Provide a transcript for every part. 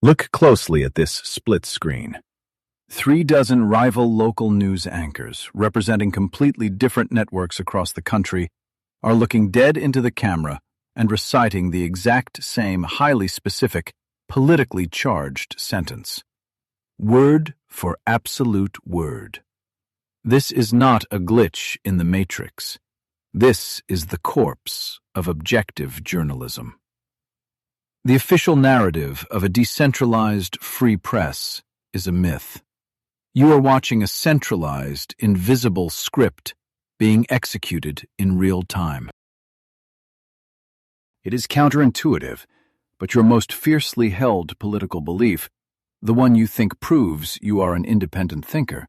Look closely at this split screen. 36 rival local news anchors, representing completely different networks across the country, are looking dead into the camera and reciting the exact same highly specific, politically charged sentence. Word for absolute word. This is not a glitch in the matrix. This is the corpse of objective journalism. The official narrative of a decentralized free press is a myth. You are watching a centralized, invisible script being executed in real time. It is counterintuitive, but your most fiercely held political belief, the one you think proves you are an independent thinker,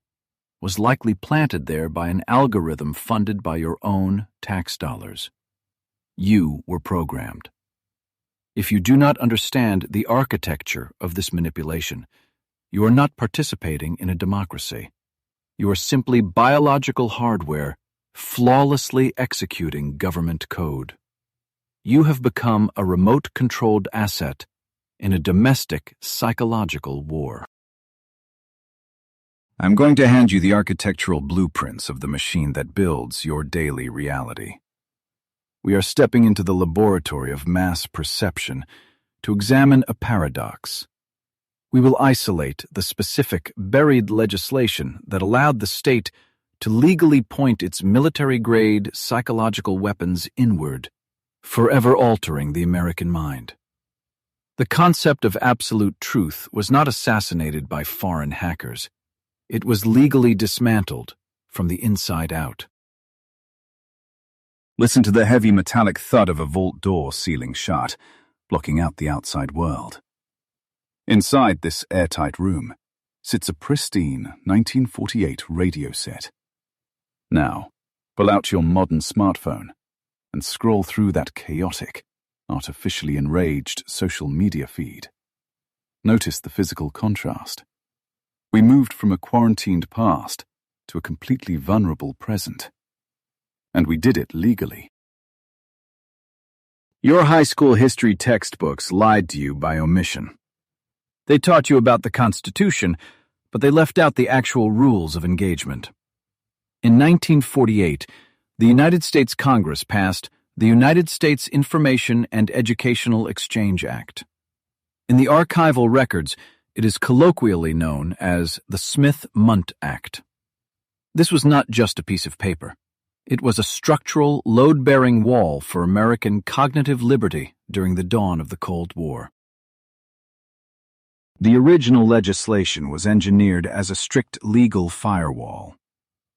was likely planted there by an algorithm funded by your own tax dollars. You were programmed. If you do not understand the architecture of this manipulation, you are not participating in a democracy. You are simply biological hardware flawlessly executing government code. You have become a remote-controlled asset in a domestic psychological war. I'm going to hand you the architectural blueprints of the machine that builds your daily reality. We are stepping into the laboratory of mass perception to examine a paradox. We will isolate the specific, buried legislation that allowed the state to legally point its military-grade psychological weapons inward, forever altering the American mind. The concept of absolute truth was not assassinated by foreign hackers. It was legally dismantled from the inside out. Listen to the heavy metallic thud of a vault door sealing shut, blocking out the outside world. Inside this airtight room sits a pristine 1948 radio set. Now, pull out your modern smartphone and scroll through that chaotic, artificially enraged social media feed. Notice the physical contrast. We moved from a quarantined past to a completely vulnerable present. And we did it legally. Your high school history textbooks lied to you by omission. They taught you about the Constitution, but they left out the actual rules of engagement. In 1948, the United States Congress passed the United States Information and Educational Exchange Act. In the archival records, it is colloquially known as the Smith-Mundt Act. This was not just a piece of paper. It was a structural, load-bearing wall for American cognitive liberty during the dawn of the Cold War. The original legislation was engineered as a strict legal firewall.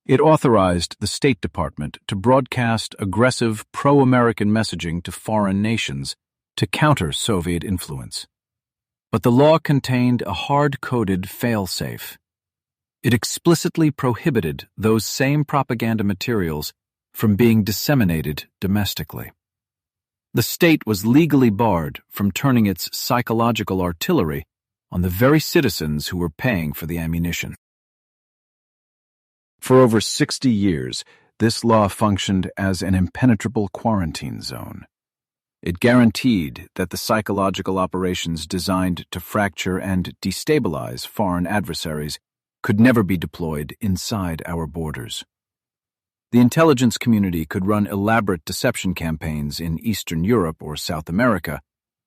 It authorized the State Department to broadcast aggressive pro-American messaging to foreign nations to counter Soviet influence. But the law contained a hard-coded fail-safe. It explicitly prohibited those same propaganda materials from being disseminated domestically. The state was legally barred from turning its psychological artillery on the very citizens who were paying for the ammunition. For over 60 years, this law functioned as an impenetrable quarantine zone. It guaranteed that the psychological operations designed to fracture and destabilize foreign adversaries could never be deployed inside our borders. The intelligence community could run elaborate deception campaigns in Eastern Europe or South America,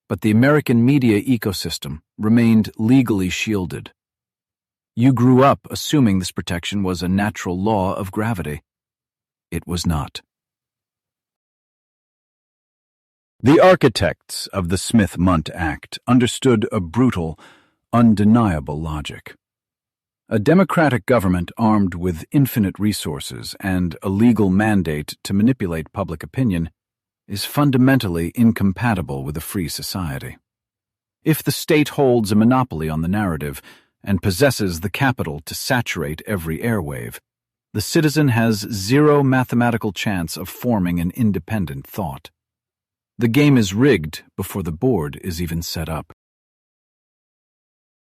but the American media ecosystem remained legally shielded. You grew up assuming this protection was a natural law of gravity. It was not. The architects of the Smith-Mundt Act understood a brutal, undeniable logic. A democratic government armed with infinite resources and a legal mandate to manipulate public opinion is fundamentally incompatible with a free society. If the state holds a monopoly on the narrative and possesses the capital to saturate every airwave, the citizen has zero mathematical chance of forming an independent thought. The game is rigged before the board is even set up.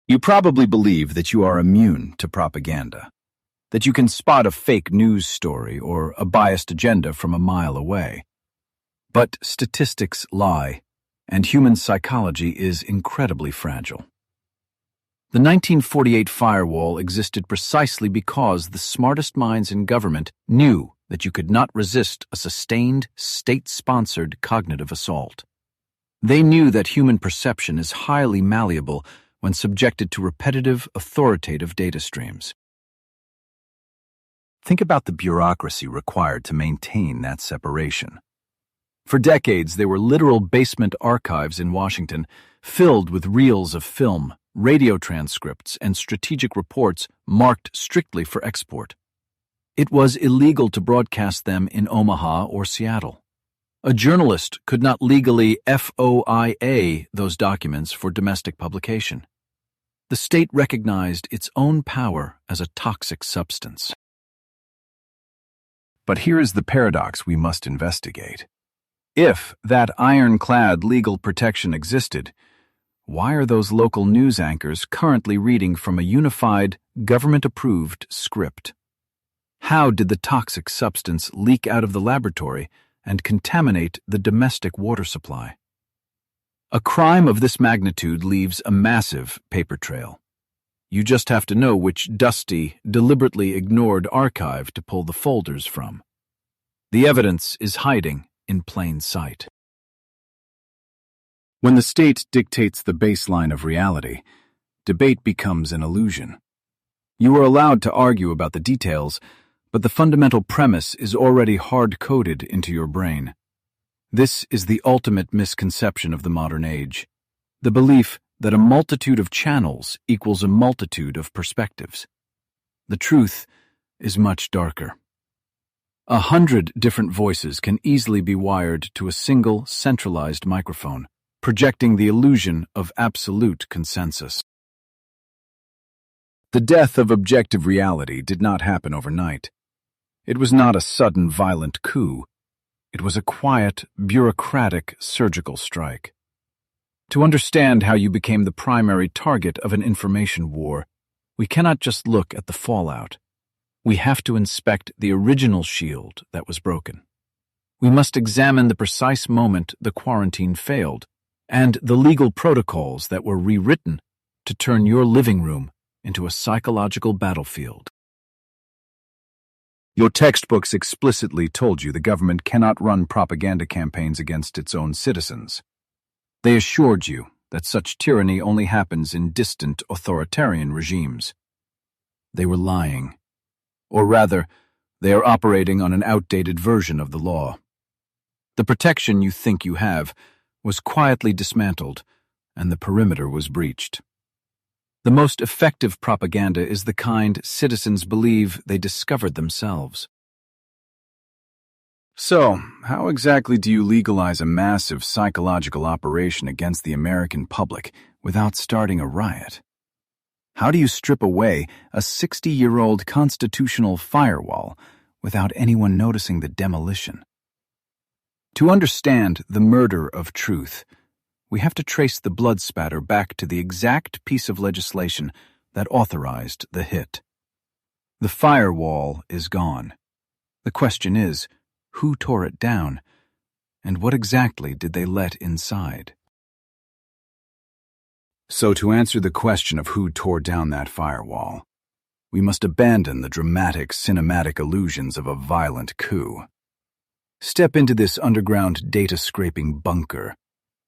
You probably believe that you are immune to propaganda, that you can spot a fake news story or a biased agenda from a mile away. But statistics lie, and human psychology is incredibly fragile. The 1948 firewall existed precisely because the smartest minds in government knew that you could not resist a sustained, state-sponsored cognitive assault. They knew that human perception is highly malleable when subjected to repetitive, authoritative data streams. Think about the bureaucracy required to maintain that separation. For decades, there were literal basement archives in Washington filled with reels of film, radio transcripts, and strategic reports marked strictly for export. It was illegal to broadcast them in Omaha or Seattle. A journalist could not legally FOIA those documents for domestic publication. The state recognized its own power as a toxic substance. But here is the paradox we must investigate. If that ironclad legal protection existed, why are those local news anchors currently reading from a unified, government-approved script? How did the toxic substance leak out of the laboratory and contaminate the domestic water supply? A crime of this magnitude leaves a massive paper trail. You just have to know which dusty, deliberately ignored archive to pull the folders from. The evidence is hiding in plain sight. When the state dictates the baseline of reality, debate becomes an illusion. You are allowed to argue about the details, but the fundamental premise is already hard-coded into your brain. This is the ultimate misconception of the modern age, the belief that a multitude of channels equals a multitude of perspectives. The truth is much darker. 100 different voices can easily be wired to a single, centralized microphone, projecting the illusion of absolute consensus. The death of objective reality did not happen overnight. It was not a sudden, violent coup. It was a quiet, bureaucratic, surgical strike. To understand how you became the primary target of an information war, we cannot just look at the fallout. We have to inspect the original shield that was broken. We must examine the precise moment the quarantine failed and the legal protocols that were rewritten to turn your living room into a psychological battlefield. Your textbooks explicitly told you the government cannot run propaganda campaigns against its own citizens. They assured you that such tyranny only happens in distant authoritarian regimes. They were lying. Or rather, they are operating on an outdated version of the law. The protection you think you have was quietly dismantled, and the perimeter was breached. The most effective propaganda is the kind citizens believe they discovered themselves. So, how exactly do you legalize a massive psychological operation against the American public without starting a riot? How do you strip away a 60-year-old constitutional firewall without anyone noticing the demolition? To understand the murder of truth, we have to trace the blood spatter back to the exact piece of legislation that authorized the hit. The firewall is gone. The question is, who tore it down, and what exactly did they let inside? So to answer the question of who tore down that firewall, we must abandon the dramatic, cinematic illusions of a violent coup. Step into this underground data-scraping bunker,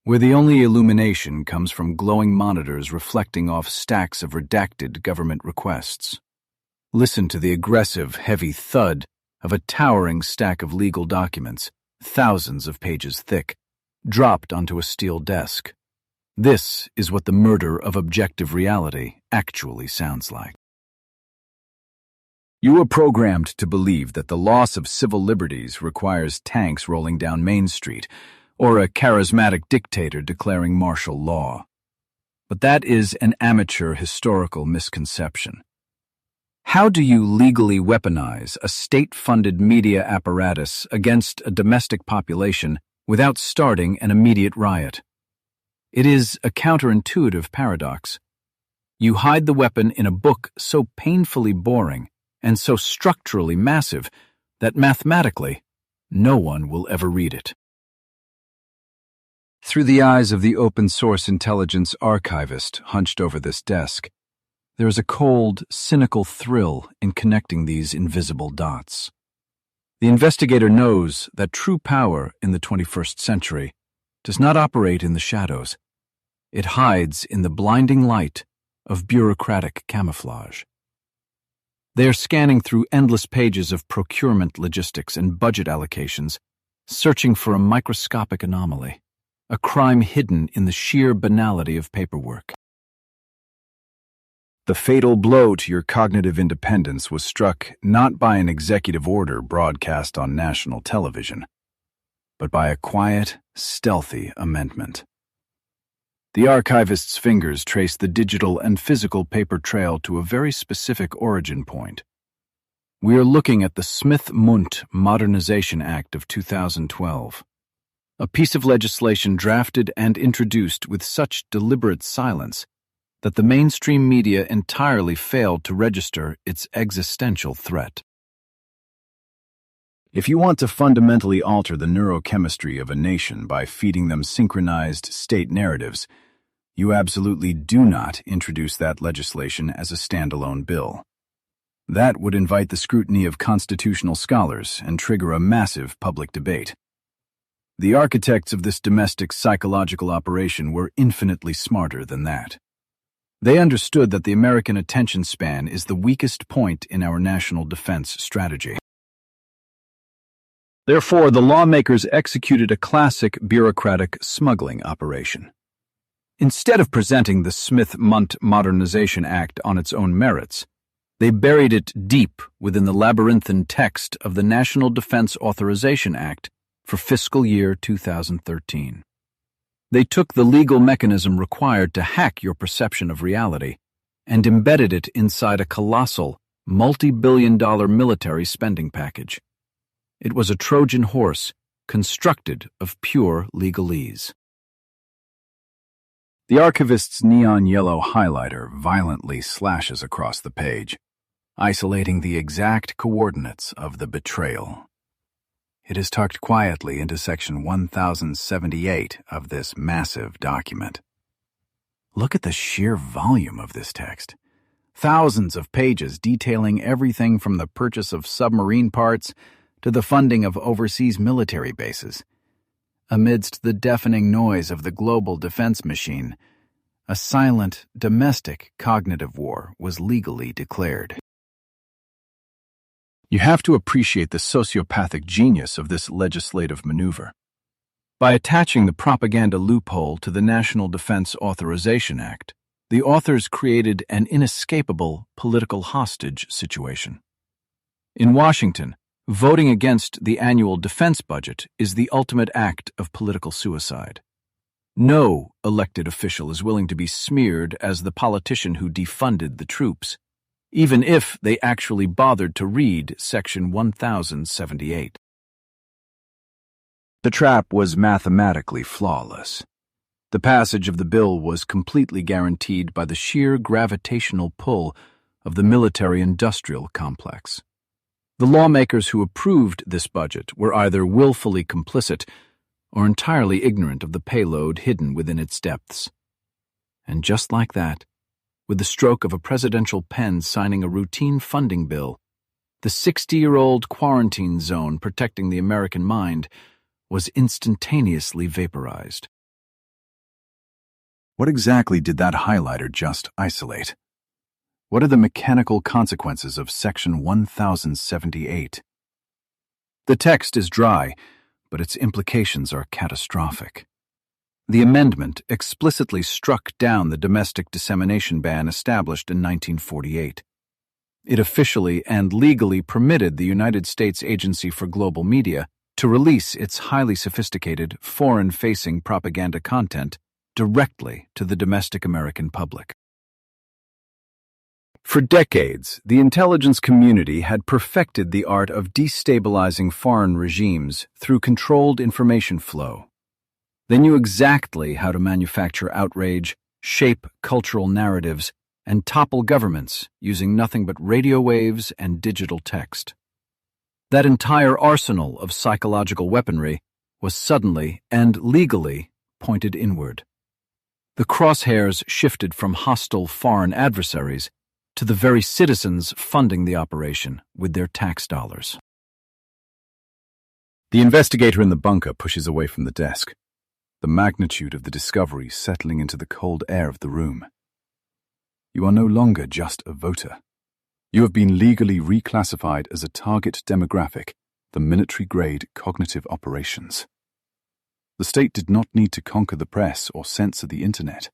where the only illumination comes from glowing monitors reflecting off stacks of redacted government requests. Listen to the aggressive, heavy thud of a towering stack of legal documents, thousands of pages thick, dropped onto a steel desk. This is what the murder of objective reality actually sounds like. You are programmed to believe that the loss of civil liberties requires tanks rolling down Main Street or a charismatic dictator declaring martial law. But that is an amateur historical misconception. How do you legally weaponize a state-funded media apparatus against a domestic population without starting an immediate riot? It is a counterintuitive paradox. You hide the weapon in a book so painfully boring and so structurally massive that mathematically no one will ever read it. Through the eyes of the open-source intelligence archivist hunched over this desk, There is a cold, cynical thrill in connecting these invisible dots. The investigator knows that true power in the 21st century does not operate in the shadows. It hides in the blinding light of bureaucratic camouflage. They are scanning through endless pages of procurement logistics and budget allocations, searching for a microscopic anomaly, a crime hidden in the sheer banality of paperwork. The fatal blow to your cognitive independence was struck not by an executive order broadcast on national television, but by a quiet, stealthy amendment. The archivist's fingers traced the digital and physical paper trail to a very specific origin point. We are looking at the Smith-Mundt Modernization Act of 2012, a piece of legislation drafted and introduced with such deliberate silence that the mainstream media entirely failed to register its existential threat. If you want to fundamentally alter the neurochemistry of a nation by feeding them synchronized state narratives, you absolutely do not introduce that legislation as a standalone bill. That would invite the scrutiny of constitutional scholars and trigger a massive public debate. The architects of this domestic psychological operation were infinitely smarter than that. They understood that the American attention span is the weakest point in our national defense strategy. Therefore, the lawmakers executed a classic bureaucratic smuggling operation. Instead of presenting the Smith-Mundt Modernization Act on its own merits, they buried it deep within the labyrinthine text of the National Defense Authorization Act for fiscal year 2013. They took the legal mechanism required to hack your perception of reality and embedded it inside a colossal, multi-billion-dollar military spending package. It was a Trojan horse constructed of pure legalese. The archivist's neon yellow highlighter violently slashes across the page, isolating the exact coordinates of the betrayal. It is tucked quietly into section 1078 of this massive document. Look at the sheer volume of this text. Thousands of pages detailing everything from the purchase of submarine parts to the funding of overseas military bases. Amidst the deafening noise of the global defense machine, a silent, domestic cognitive war was legally declared. You have to appreciate the sociopathic genius of this legislative maneuver. By attaching the propaganda loophole to the National Defense Authorization Act, the authors created an inescapable political hostage situation. In Washington, voting against the annual defense budget is the ultimate act of political suicide. No elected official is willing to be smeared as the politician who defunded the troops, even if they actually bothered to read Section 1078. The trap was mathematically flawless. The passage of the bill was completely guaranteed by the sheer gravitational pull of the military-industrial complex. The lawmakers who approved this budget were either willfully complicit or entirely ignorant of the payload hidden within its depths. And just like that, with the stroke of a presidential pen signing a routine funding bill, the 60-year-old quarantine zone protecting the American mind was instantaneously vaporized. What exactly did that highlighter just isolate? What are the mechanical consequences of Section 1078? The text is dry, but its implications are catastrophic. The amendment explicitly struck down the domestic dissemination ban established in 1948. It officially and legally permitted the United States Agency for Global Media to release its highly sophisticated, foreign-facing propaganda content directly to the domestic American public. For decades, the intelligence community had perfected the art of destabilizing foreign regimes through controlled information flow. They knew exactly how to manufacture outrage, shape cultural narratives, and topple governments using nothing but radio waves and digital text. That entire arsenal of psychological weaponry was suddenly and legally pointed inward. The crosshairs shifted from hostile foreign adversaries to the very citizens funding the operation with their tax dollars. The investigator in the bunker pushes away from the desk, the magnitude of the discovery settling into the cold air of the room. You are no longer just a voter. You have been legally reclassified as a target demographic for military-grade cognitive operations. The state did not need to conquer the press or censor the internet.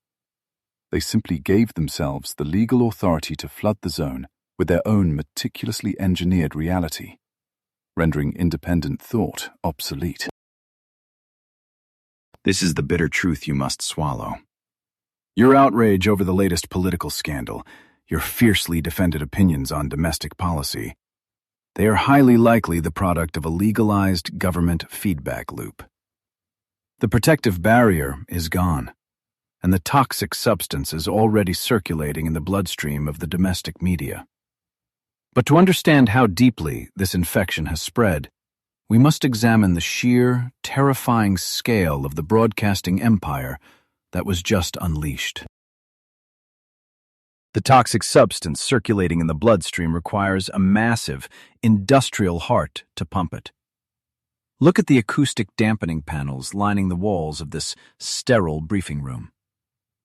They simply gave themselves the legal authority to flood the zone with their own meticulously engineered reality, rendering independent thought obsolete. This is the bitter truth you must swallow. Your outrage over the latest political scandal, your fiercely defended opinions on domestic policy, they are highly likely the product of a legalized government feedback loop. The protective barrier is gone, and the toxic substance is already circulating in the bloodstream of the domestic media. But to understand how deeply this infection has spread, we must examine the sheer, terrifying scale of the broadcasting empire that was just unleashed. The toxic substance circulating in the bloodstream requires a massive, industrial heart to pump it. Look at the acoustic dampening panels lining the walls of this sterile briefing room.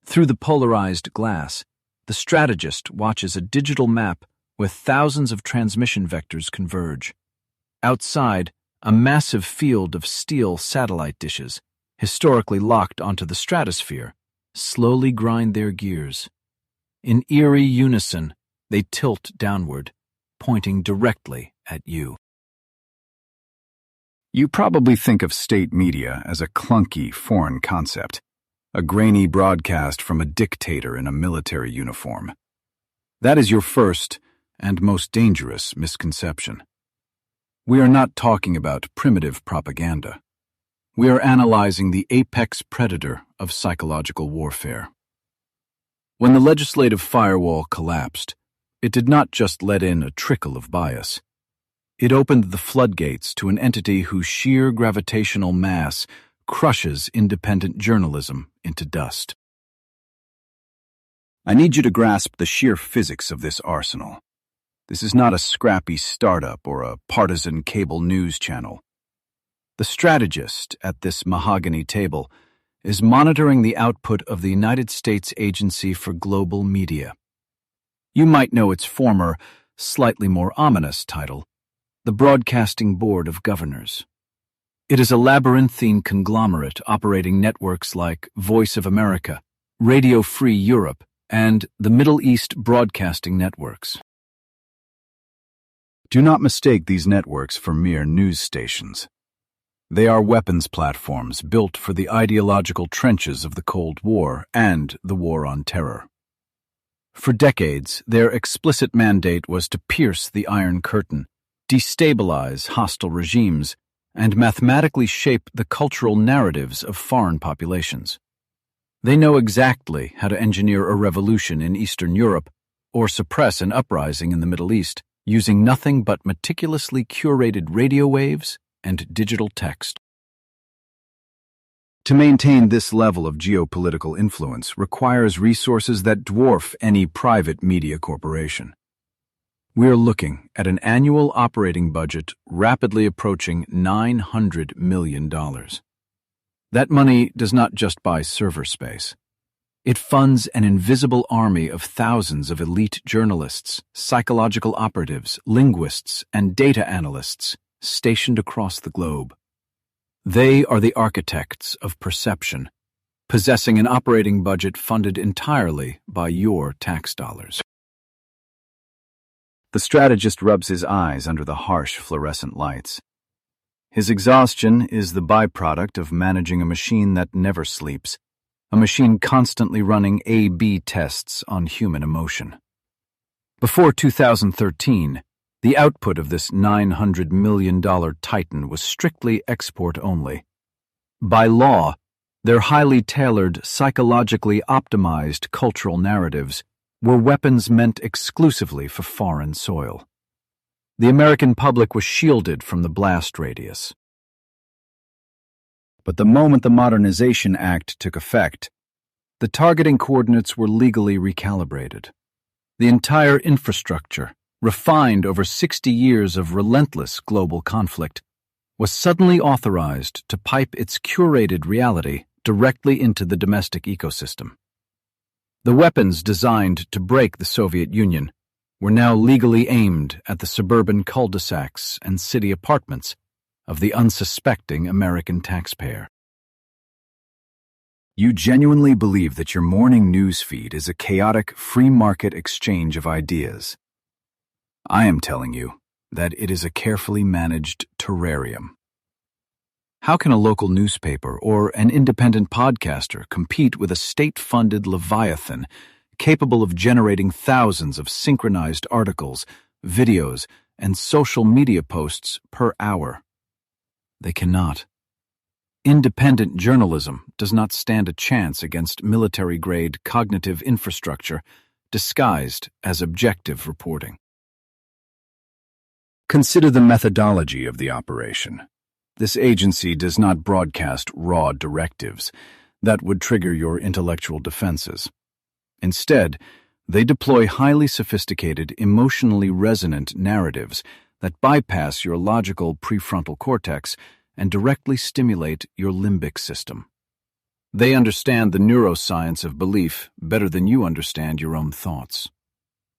Through the polarized glass, the strategist watches a digital map where thousands of transmission vectors converge. Outside, a massive field of steel satellite dishes, historically locked onto the stratosphere, slowly grind their gears. In eerie unison, they tilt downward, pointing directly at you. You probably think of state media as a clunky, foreign concept, a grainy broadcast from a dictator in a military uniform. That is your first and most dangerous misconception. We are not talking about primitive propaganda. We are analyzing the apex predator of psychological warfare. When the legislative firewall collapsed, it did not just let in a trickle of bias. It opened the floodgates to an entity whose sheer gravitational mass crushes independent journalism into dust. I need you to grasp the sheer physics of this arsenal. This is not a scrappy startup or a partisan cable news channel. The strategist at this mahogany table is monitoring the output of the United States Agency for Global Media. You might know its former, slightly more ominous title, the Broadcasting Board of Governors. It is a labyrinthine conglomerate operating networks like Voice of America, Radio Free Europe, and the Middle East Broadcasting Networks. Do not mistake these networks for mere news stations. They are weapons platforms built for the ideological trenches of the Cold War and the War on Terror. For decades, their explicit mandate was to pierce the Iron Curtain, destabilize hostile regimes, and mathematically shape the cultural narratives of foreign populations. They know exactly how to engineer a revolution in Eastern Europe or suppress an uprising in the Middle East using nothing but meticulously curated radio waves and digital text. To maintain this level of geopolitical influence requires resources that dwarf any private media corporation. We are looking at an annual operating budget rapidly approaching $900 million. That money does not just buy server space. It funds an invisible army of thousands of elite journalists, psychological operatives, linguists, and data analysts stationed across the globe. They are the architects of perception, possessing an operating budget funded entirely by your tax dollars. The strategist rubs his eyes under the harsh fluorescent lights. His exhaustion is the byproduct of managing a machine that never sleeps, a machine constantly running A/B tests on human emotion. Before 2013, the output of this $900 million titan was strictly export only. By law, their highly tailored, psychologically optimized cultural narratives were weapons meant exclusively for foreign soil. The American public was shielded from the blast radius. But the moment the Modernization Act took effect, the targeting coordinates were legally recalibrated. The entire infrastructure, refined over 60 years of relentless global conflict, was suddenly authorized to pipe its curated reality directly into the domestic ecosystem. The weapons designed to break the Soviet Union were now legally aimed at the suburban cul-de-sacs and city apartments of the unsuspecting American taxpayer. You genuinely believe that your morning news feed is a chaotic free market exchange of ideas. I am telling you that it is a carefully managed terrarium. How can a local newspaper or an independent podcaster compete with a state-funded leviathan capable of generating thousands of synchronized articles, videos, and social media posts per hour? They cannot. Independent journalism does not stand a chance against military-grade cognitive infrastructure disguised as objective reporting. Consider the methodology of the operation. This agency does not broadcast raw directives that would trigger your intellectual defenses. Instead, they deploy highly sophisticated, emotionally resonant narratives that bypass your logical prefrontal cortex and directly stimulate your limbic system. They understand the neuroscience of belief better than you understand your own thoughts.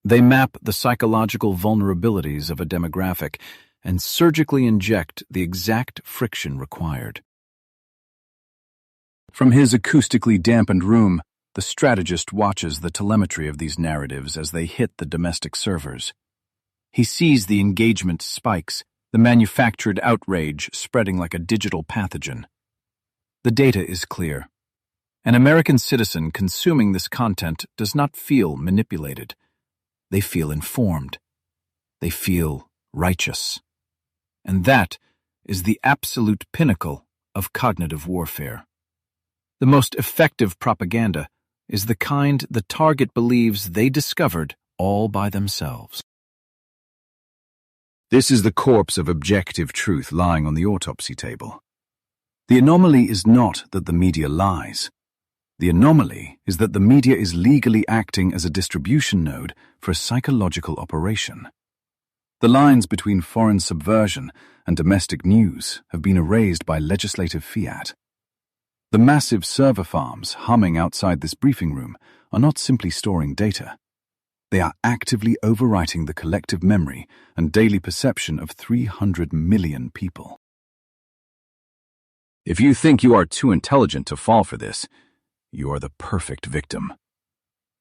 They map the psychological vulnerabilities of a demographic and surgically inject the exact friction required. From his acoustically dampened room, the strategist watches the telemetry of these narratives as they hit the domestic servers. He sees the engagement spikes, the manufactured outrage spreading like a digital pathogen. The data is clear. An American citizen consuming this content does not feel manipulated. They feel informed. They feel righteous. And that is the absolute pinnacle of cognitive warfare. The most effective propaganda is the kind the target believes they discovered all by themselves. This is the corpse of objective truth lying on the autopsy table. The anomaly is not that the media lies. The anomaly is that the media is legally acting as a distribution node for a psychological operation. The lines between foreign subversion and domestic news have been erased by legislative fiat. The massive server farms humming outside this briefing room are not simply storing data. They are actively overwriting the collective memory and daily perception of 300 million people. If you think you are too intelligent to fall for this, you are the perfect victim.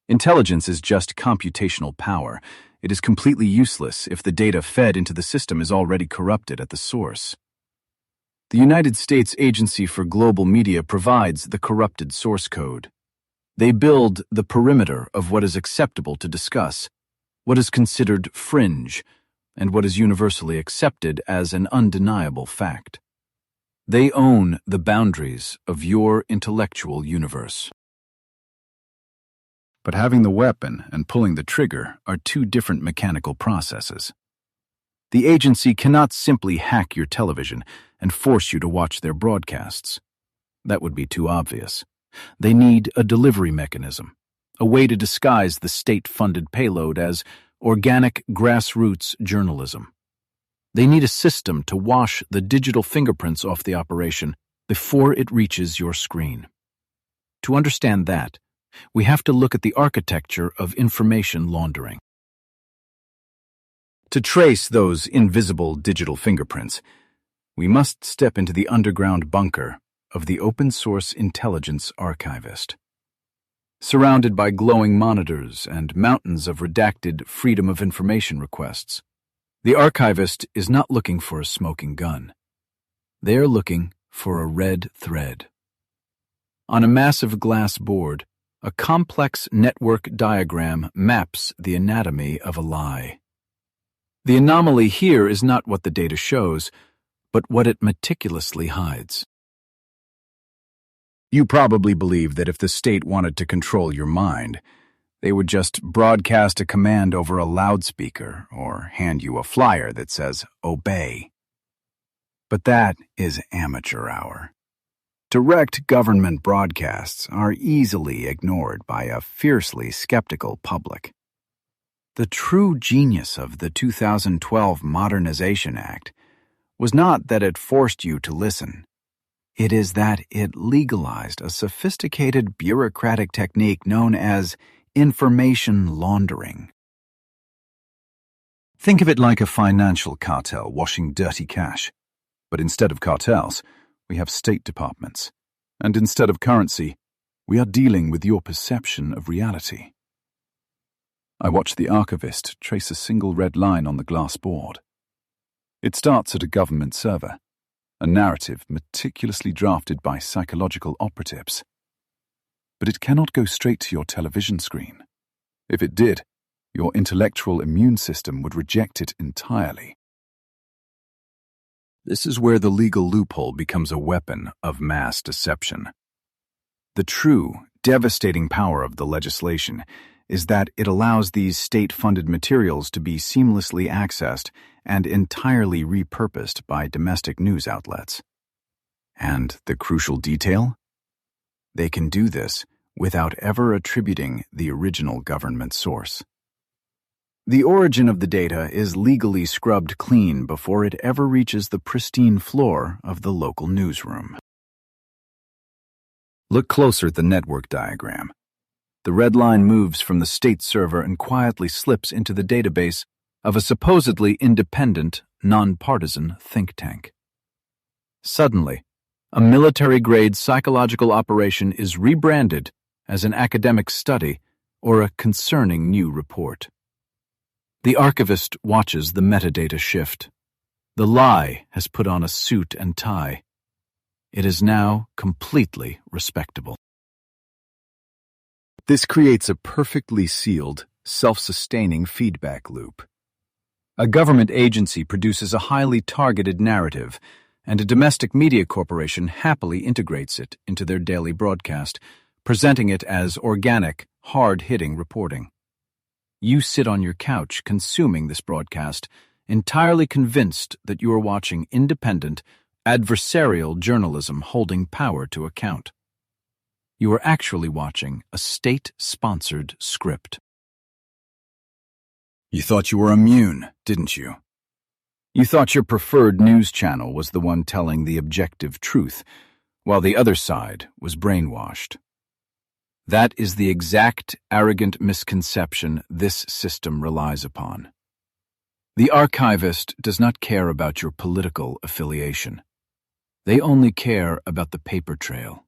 Intelligence is just computational power. It is completely useless if the data fed into the system is already corrupted at the source. The United States Agency for Global Media provides the corrupted source code. They build the perimeter of what is acceptable to discuss, what is considered fringe, and what is universally accepted as an undeniable fact. They own the boundaries of your intellectual universe. But having the weapon and pulling the trigger are two different mechanical processes. The agency cannot simply hack your television and force you to watch their broadcasts. That would be too obvious. They need a delivery mechanism, a way to disguise the state-funded payload as organic grassroots journalism. They need a system to wash the digital fingerprints off the operation before it reaches your screen. To understand that, we have to look at the architecture of information laundering. To trace those invisible digital fingerprints, we must step into the underground bunker of the open-source intelligence archivist. Surrounded by glowing monitors and mountains of redacted Freedom of Information requests, the archivist is not looking for a smoking gun. They are looking for a red thread. On a massive glass board, a complex network diagram maps the anatomy of a lie. The anomaly here is not what the data shows, but what it meticulously hides. You probably believe that if the state wanted to control your mind, they would just broadcast a command over a loudspeaker or hand you a flyer that says, "Obey." But that is amateur hour. Direct government broadcasts are easily ignored by a fiercely skeptical public. The true genius of the 2012 Modernization Act was not that it forced you to listen. It is that it legalized a sophisticated bureaucratic technique known as information laundering. Think of it like a financial cartel washing dirty cash. But instead of cartels, we have state departments. And instead of currency, we are dealing with your perception of reality. I watched the archivist trace a single red line on the glass board. It starts at a government server, a narrative meticulously drafted by psychological operatives. But it cannot go straight to your television screen. If it did, your intellectual immune system would reject it entirely. This is where the legal loophole becomes a weapon of mass deception. The true, devastating power of the legislation is that it allows these state-funded materials to be seamlessly accessed and entirely repurposed by domestic news outlets. And the crucial detail? They can do this without ever attributing the original government source. The origin of the data is legally scrubbed clean before it ever reaches the pristine floor of the local newsroom. Look closer at the network diagram. The red line moves from the state server and quietly slips into the database of a supposedly independent, nonpartisan think tank. Suddenly, a military-grade psychological operation is rebranded as an academic study or a concerning new report. The archivist watches the metadata shift. The lie has put on a suit and tie. It is now completely respectable. This creates a perfectly sealed, self-sustaining feedback loop. A government agency produces a highly targeted narrative, and a domestic media corporation happily integrates it into their daily broadcast, presenting it as organic, hard-hitting reporting. You sit on your couch consuming this broadcast, entirely convinced that you are watching independent, adversarial journalism holding power to account. You are actually watching a state-sponsored script. You thought you were immune, didn't you? You thought your preferred news channel was the one telling the objective truth, while the other side was brainwashed. That is the exact arrogant misconception this system relies upon. The archivist does not care about your political affiliation. They only care about the paper trail.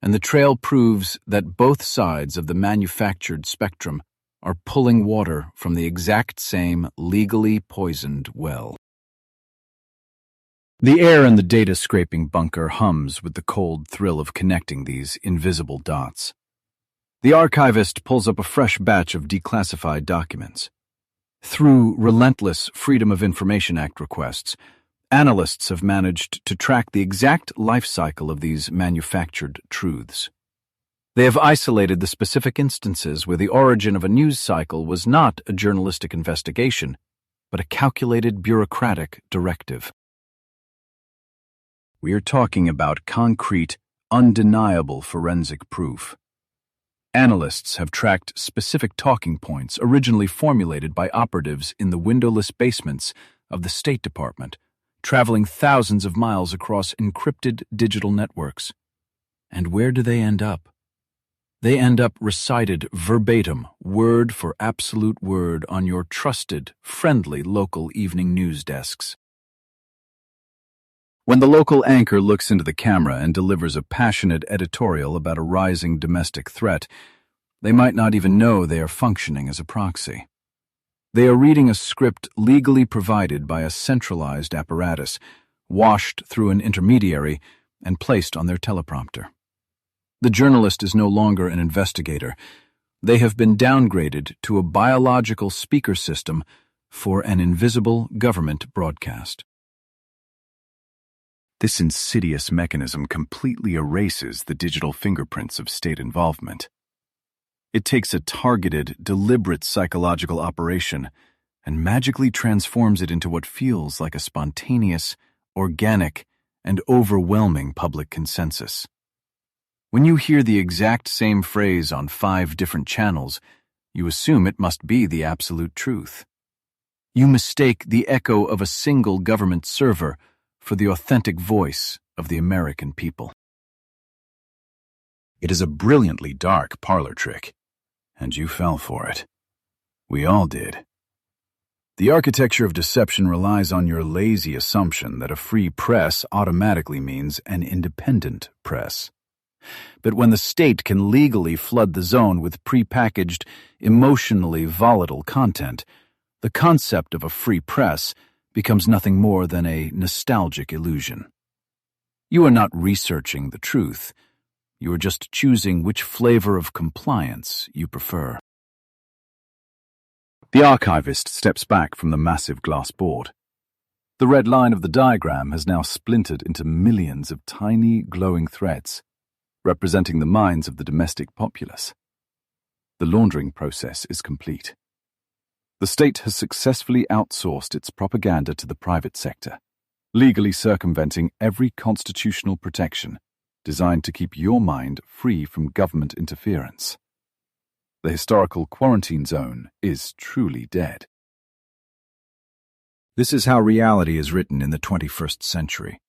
And the trail proves that both sides of the manufactured spectrum are pulling water from the exact same legally poisoned well. The air in the data-scraping bunker hums with the cold thrill of connecting these invisible dots. The archivist pulls up a fresh batch of declassified documents. Through relentless Freedom of Information Act requests, analysts have managed to track the exact life cycle of these manufactured truths. They have isolated the specific instances where the origin of a news cycle was not a journalistic investigation, but a calculated bureaucratic directive. We are talking about concrete, undeniable forensic proof. Analysts have tracked specific talking points originally formulated by operatives in the windowless basements of the State Department, traveling thousands of miles across encrypted digital networks. And where do they end up? They end up recited verbatim, word for absolute word on your trusted, friendly local evening news desks. When the local anchor looks into the camera and delivers a passionate editorial about a rising domestic threat, they might not even know they are functioning as a proxy. They are reading a script legally provided by a centralized apparatus, washed through an intermediary, and placed on their teleprompter. The journalist is no longer an investigator. They have been downgraded to a biological speaker system for an invisible government broadcast. This insidious mechanism completely erases the digital fingerprints of state involvement. It takes a targeted, deliberate psychological operation and magically transforms it into what feels like a spontaneous, organic, and overwhelming public consensus. When you hear the exact same phrase on 5 different channels, You assume it must be the absolute truth. You mistake the echo of a single government server for the authentic voice of the American people. It is a brilliantly dark parlor trick, and you fell for it. We all did. The architecture of deception relies on your lazy assumption that a free press automatically means an independent press. But when the state can legally flood the zone with prepackaged, emotionally volatile content, the concept of a free press becomes nothing more than a nostalgic illusion. You are not researching the truth. You are just choosing which flavor of compliance you prefer. The archivist steps back from the massive glass board. The red line of the diagram has now splintered into millions of tiny, glowing threads, representing the minds of the domestic populace. The laundering process is complete. The state has successfully outsourced its propaganda to the private sector, legally circumventing every constitutional protection designed to keep your mind free from government interference. The historical quarantine zone is truly dead. This is how reality is written in the 21st century.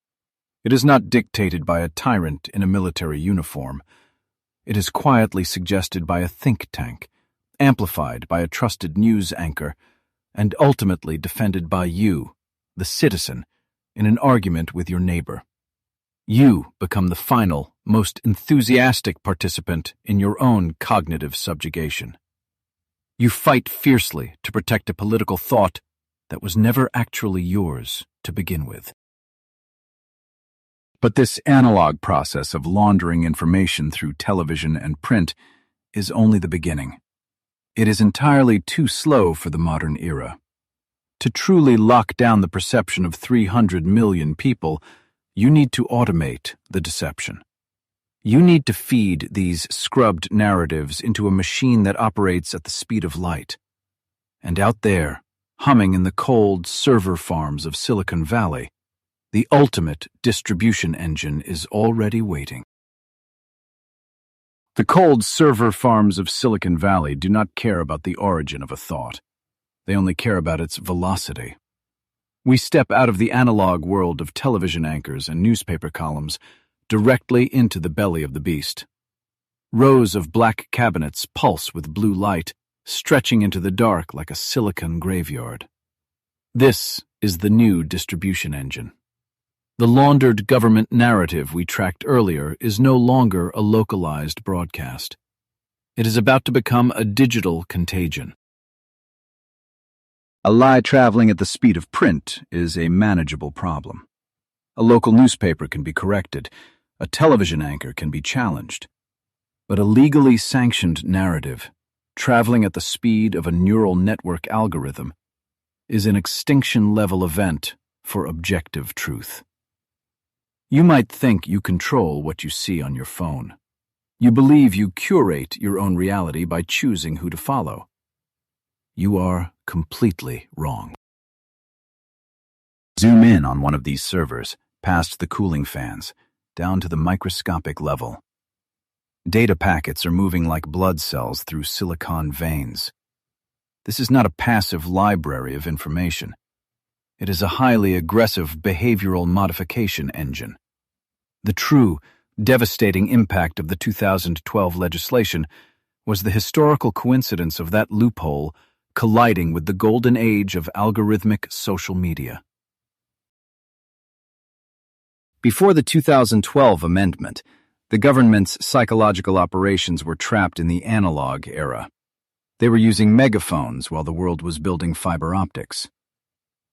It is not dictated by a tyrant in a military uniform. It is quietly suggested by a think tank, amplified by a trusted news anchor, and ultimately defended by you, the citizen, in an argument with your neighbor. You become the final, most enthusiastic participant in your own cognitive subjugation. You fight fiercely to protect a political thought that was never actually yours to begin with. But this analog process of laundering information through television and print is only the beginning. It is entirely too slow for the modern era. To truly lock down the perception of 300 million people, you need to automate the deception. You need to feed these scrubbed narratives into a machine that operates at the speed of light. And out there, humming in the cold server farms of Silicon Valley, the ultimate distribution engine is already waiting. The cold server farms of Silicon Valley do not care about the origin of a thought. They only care about its velocity. We step out of the analog world of television anchors and newspaper columns directly into the belly of the beast. Rows of black cabinets pulse with blue light, stretching into the dark like a silicon graveyard. This is the new distribution engine. The laundered government narrative we tracked earlier is no longer a localized broadcast. It is about to become a digital contagion. A lie traveling at the speed of print is a manageable problem. A local newspaper can be corrected, a television anchor can be challenged. But a legally sanctioned narrative, traveling at the speed of a neural network algorithm, is an extinction-level event for objective truth. You might think you control what you see on your phone. You believe you curate your own reality by choosing who to follow. You are completely wrong. Zoom in on one of these servers, past the cooling fans, down to the microscopic level. Data packets are moving like blood cells through silicon veins. This is not a passive library of information. It is a highly aggressive behavioral modification engine. The true, devastating impact of the 2012 legislation was the historical coincidence of that loophole colliding with the golden age of algorithmic social media. Before the 2012 amendment, the government's psychological operations were trapped in the analog era. They were using megaphones while the world was building fiber optics.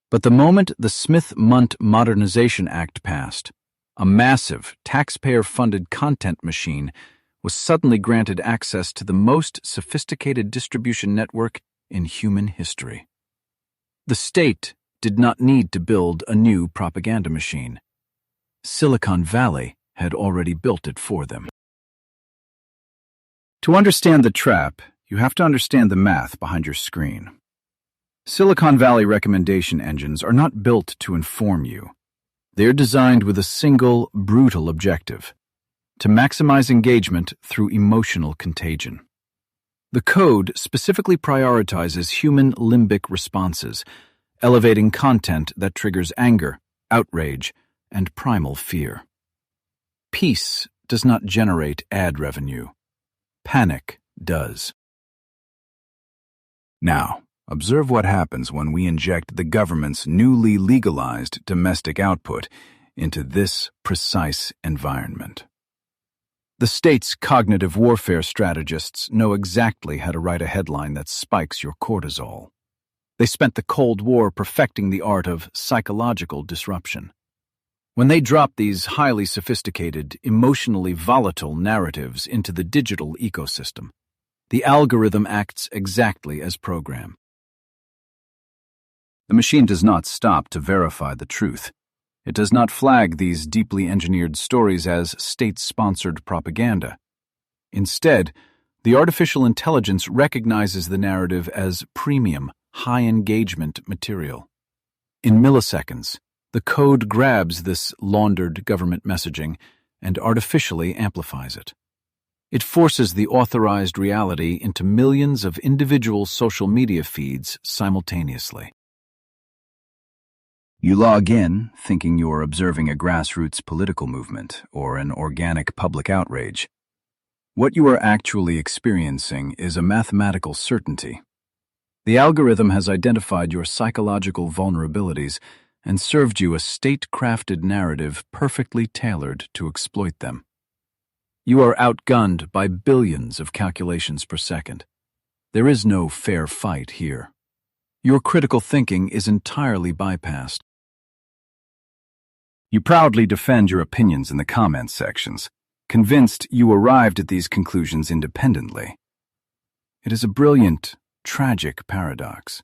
But the moment the Smith-Mundt Modernization Act passed, a massive, taxpayer-funded content machine was suddenly granted access to the most sophisticated distribution network in human history. The state did not need to build a new propaganda machine. Silicon Valley had already built it for them. To understand the trap, you have to understand the math behind your screen. Silicon Valley recommendation engines are not built to inform you. They are designed with a single, brutal objective: to maximize engagement through emotional contagion. The code specifically prioritizes human limbic responses, elevating content that triggers anger, outrage, and primal fear. Peace does not generate ad revenue. Panic does. Now, observe what happens when we inject the government's newly legalized domestic output into this precise environment. The state's cognitive warfare strategists know exactly how to write a headline that spikes your cortisol. They spent the Cold War perfecting the art of psychological disruption. When they drop these highly sophisticated, emotionally volatile narratives into the digital ecosystem, the algorithm acts exactly as programmed. The machine does not stop to verify the truth. It does not flag these deeply engineered stories as state-sponsored propaganda. Instead, the artificial intelligence recognizes the narrative as premium, high-engagement material. In milliseconds, the code grabs this laundered government messaging and artificially amplifies it. It forces the authorized reality into millions of individual social media feeds simultaneously. You log in, thinking you're observing a grassroots political movement or an organic public outrage. What you are actually experiencing is a mathematical certainty. The algorithm has identified your psychological vulnerabilities and served you a state-crafted narrative perfectly tailored to exploit them. You are outgunned by billions of calculations per second. There is no fair fight here. Your critical thinking is entirely bypassed. You proudly defend your opinions in the comments sections, convinced you arrived at these conclusions independently. It is a brilliant, tragic paradox.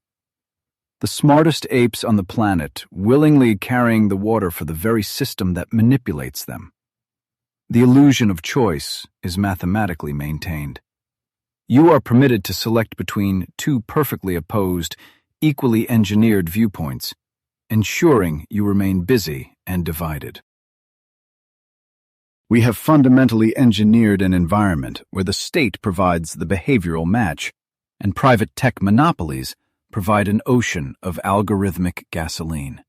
The smartest apes on the planet willingly carrying the water for the very system that manipulates them. The illusion of choice is mathematically maintained. You are permitted to select between two perfectly opposed, equally engineered viewpoints, ensuring you remain busy and divided. We have fundamentally engineered an environment where the state provides the behavioral match, and private tech monopolies provide an ocean of algorithmic gasoline.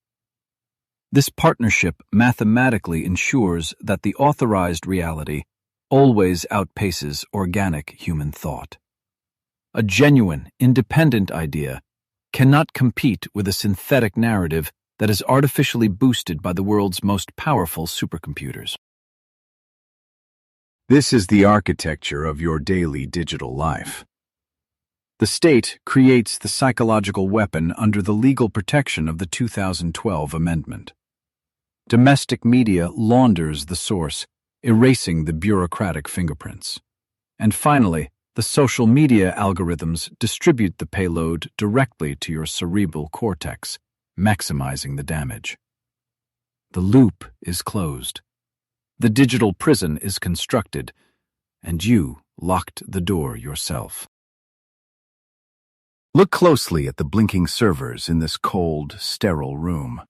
This partnership mathematically ensures that the authorized reality always outpaces organic human thought. A genuine, independent idea cannot compete with a synthetic narrative that is artificially boosted by the world's most powerful supercomputers. This is the architecture of your daily digital life. The state creates the psychological weapon under the legal protection of the 2012 amendment. Domestic media launders the source, erasing the bureaucratic fingerprints. And finally, the social media algorithms distribute the payload directly to your cerebral cortex, maximizing the damage. The loop is closed. The digital prison is constructed, and you locked the door yourself. Look closely at the blinking servers in this cold, sterile room.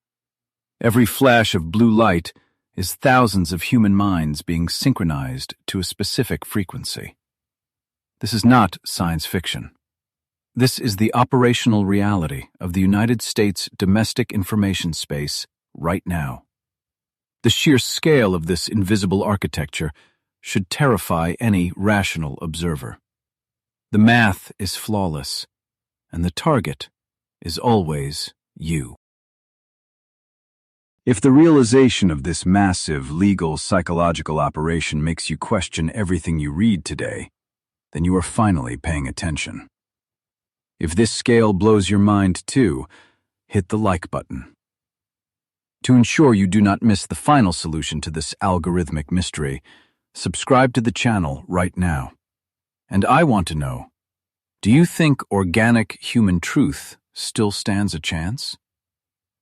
Every flash of blue light is thousands of human minds being synchronized to a specific frequency. This is not science fiction. This is the operational reality of the United States domestic information space right now. The sheer scale of this invisible architecture should terrify any rational observer. The math is flawless, and the target is always you. If the realization of this massive legal psychological operation makes you question everything you read today, then you are finally paying attention. If this scale blows your mind too, hit the like button. To ensure you do not miss the final solution to this algorithmic mystery, subscribe to the channel right now. And I want to know, do you think organic human truth still stands a chance?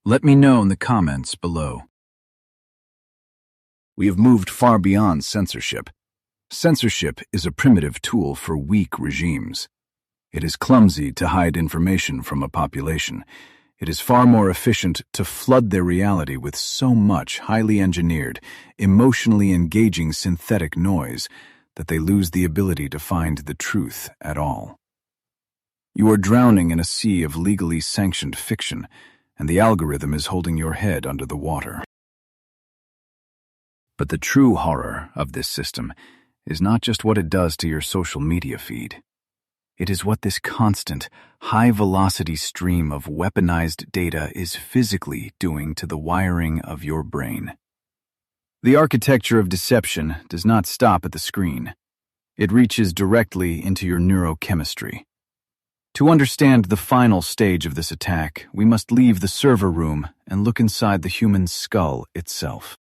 Let me know in the comments below. We have moved far beyond censorship. Censorship is a primitive tool for weak regimes. It is clumsy to hide information from a population. It is far more efficient to flood their reality with so much highly engineered, emotionally engaging synthetic noise that they lose the ability to find the truth at all. You are drowning in a sea of legally sanctioned fiction, and the algorithm is holding your head under the water. But the true horror of this system is not just what it does to your social media feed. It is what this constant, high-velocity stream of weaponized data is physically doing to the wiring of your brain. The architecture of deception does not stop at the screen. It reaches directly into your neurochemistry. To understand the final stage of this attack, we must leave the server room and look inside the human skull itself.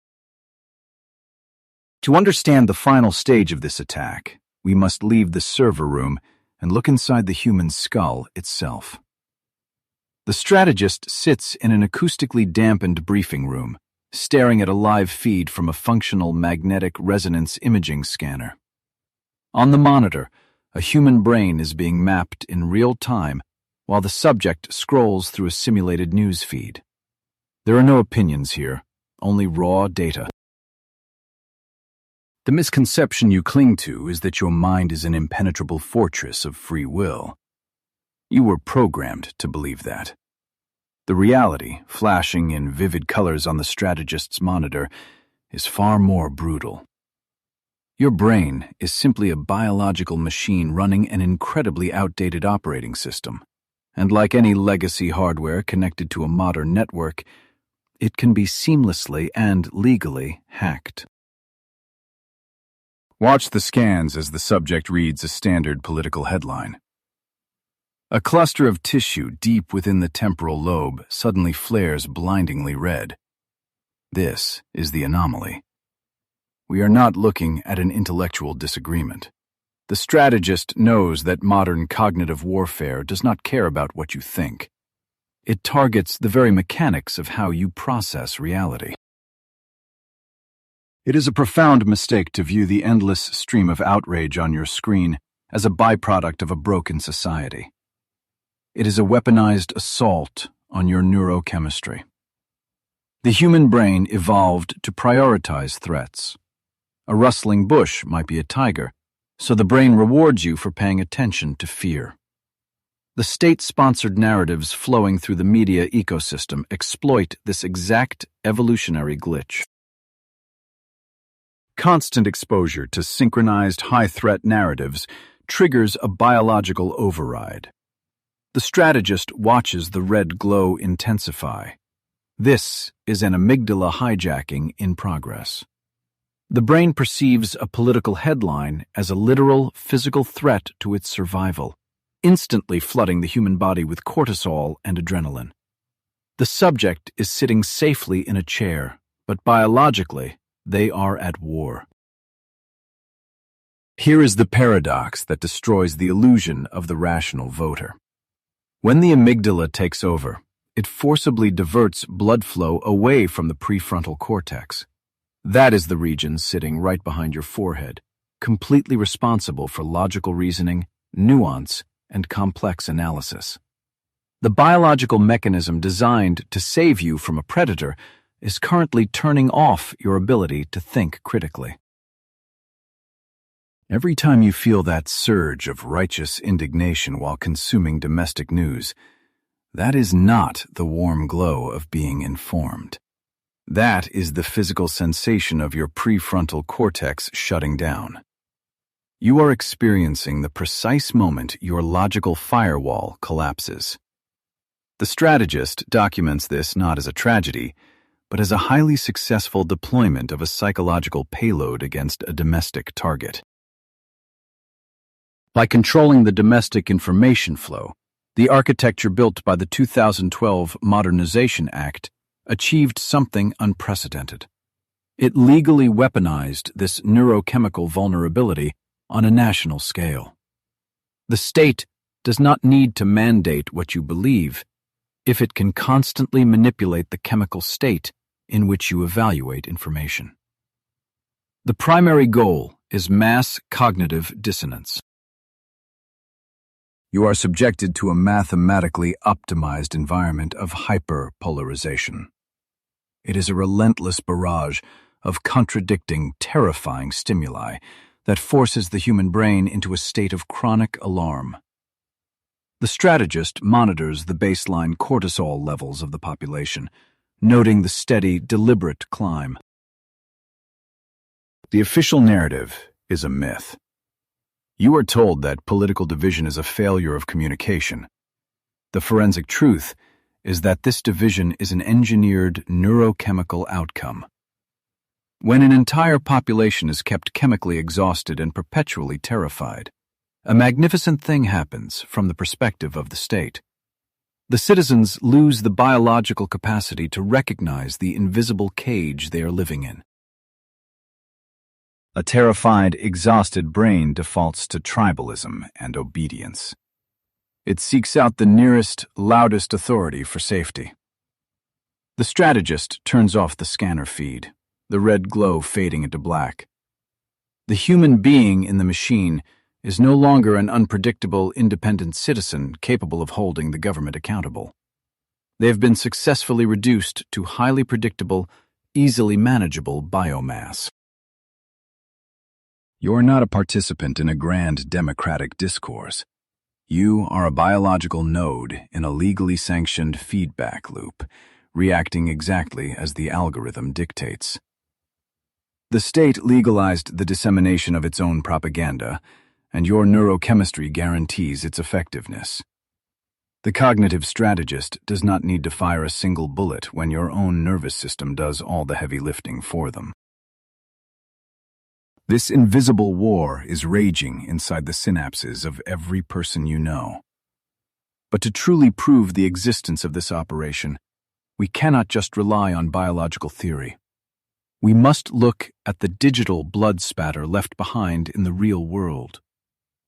To understand the final stage of this attack, we must leave the server room and look inside the human skull itself. The strategist sits in an acoustically dampened briefing room, staring at a live feed from a functional magnetic resonance imaging scanner. On the monitor, a human brain is being mapped in real time while the subject scrolls through a simulated news feed. There are no opinions here, only raw data. The misconception you cling to is that your mind is an impenetrable fortress of free will. You were programmed to believe that. The reality, flashing in vivid colors on the strategist's monitor, is far more brutal. Your brain is simply a biological machine running an incredibly outdated operating system, and like any legacy hardware connected to a modern network, it can be seamlessly and legally hacked. Watch the scans as the subject reads a standard political headline. A cluster of tissue deep within the temporal lobe suddenly flares blindingly red. This is the anomaly. We are not looking at an intellectual disagreement. The strategist knows that modern cognitive warfare does not care about what you think. It targets the very mechanics of how you process reality. It is a profound mistake to view the endless stream of outrage on your screen as a byproduct of a broken society. It is a weaponized assault on your neurochemistry. The human brain evolved to prioritize threats. A rustling bush might be a tiger, so the brain rewards you for paying attention to fear. The state-sponsored narratives flowing through the media ecosystem exploit this exact evolutionary glitch. Constant exposure to synchronized high-threat narratives triggers a biological override. The strategist watches the red glow intensify. This is an amygdala hijacking in progress. The brain perceives a political headline as a literal physical threat to its survival, instantly flooding the human body with cortisol and adrenaline. The subject is sitting safely in a chair, but biologically, they are at war. Here is the paradox that destroys the illusion of the rational voter. When the amygdala takes over, it forcibly diverts blood flow away from the prefrontal cortex. That is the region sitting right behind your forehead, completely responsible for logical reasoning, nuance, and complex analysis. The biological mechanism designed to save you from a predator is currently turning off your ability to think critically. Every time you feel that surge of righteous indignation while consuming domestic news, that is not the warm glow of being informed. That is the physical sensation of your prefrontal cortex shutting down. You are experiencing the precise moment your logical firewall collapses. The strategist documents this not as a tragedy, but as a highly successful deployment of a psychological payload against a domestic target. By controlling the domestic information flow, the architecture built by the 2012 Modernization Act achieved something unprecedented. It legally weaponized this neurochemical vulnerability on a national scale. The state does not need to mandate what you believe if it can constantly manipulate the chemical state in which you evaluate information. The primary goal is mass cognitive dissonance. You are subjected to a mathematically optimized environment of hyperpolarization. It is a relentless barrage of contradicting, terrifying stimuli that forces the human brain into a state of chronic alarm. The strategist monitors the baseline cortisol levels of the population, noting the steady, deliberate climb. The official narrative is a myth. You are told that political division is a failure of communication. The forensic truth is that this division is an engineered neurochemical outcome. When an entire population is kept chemically exhausted and perpetually terrified, a magnificent thing happens from the perspective of the state. The citizens lose the biological capacity to recognize the invisible cage they are living in. A terrified, exhausted brain defaults to tribalism and obedience. It seeks out the nearest, loudest authority for safety. The strategist turns off the scanner feed, the red glow fading into black. The human being in the machine is no longer an unpredictable, independent citizen capable of holding the government accountable. They have been successfully reduced to highly predictable, easily manageable biomass. You're not a participant in a grand democratic discourse. You are a biological node in a legally sanctioned feedback loop, reacting exactly as the algorithm dictates. The state legalized the dissemination of its own propaganda, and your neurochemistry guarantees its effectiveness. The cognitive strategist does not need to fire a single bullet when your own nervous system does all the heavy lifting for them. This invisible war is raging inside the synapses of every person you know. But to truly prove the existence of this operation, we cannot just rely on biological theory. We must look at the digital blood spatter left behind in the real world.